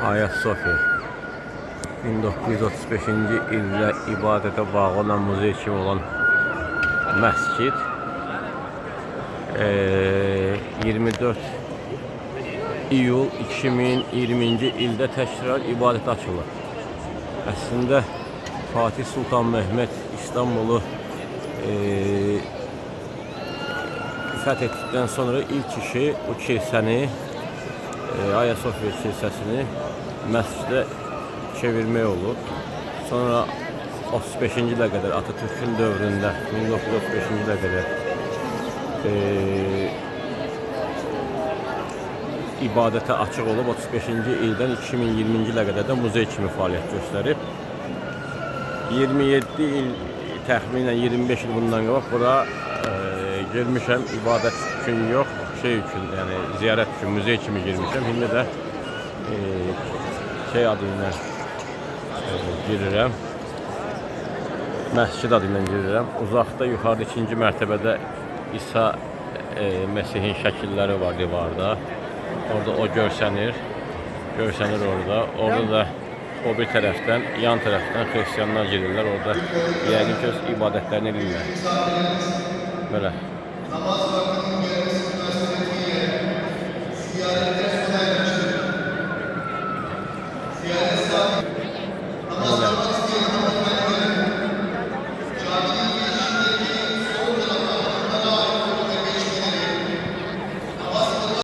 Hagia Sofiya 1935-ci ildə ibadətə bağlı olan muzey kimi olan məscid 24 iyul 2020-ci ildə təkrar ibadətə açılır. Əslində Fatih Sultan Mehmet İstanbul'u fəth etdikdən sonra ilk işi bu kilsəni, Hagia Sofiya kilsəsini məscidə çevirmək olur. Sonra 35-ci ilə qədər Atatürk'ün dövründə 1935-ci ilə qədər ibadətə açıq olub. 35-ci ildən 2020-ci ilə qədər də muzey kimi fəaliyyət göstərib. 27 il, təxminən 25 il bundan qabaq bura girmişəm, ibadət üçün yox, şey üçün, yəni ziyarət üçün muzey kimi girmişəm. İndi də şey adı ilə girirəm, məscid adı ilə girirəm. Uzaqda, yuxarıda 2-ci mərtəbədə İsa Məsihin şəkilləri var divarda. Orada o görsənir orada. Orada da o bir tərəfdən, yan tərəfdən xristiyanlar girirlər. Orada yəqin ki, öz ibadətlərini edirlər. Belə. Namaz vaktinin gelmesi münasebetiyle ziyarete sona ermiştir. Ziyaret saati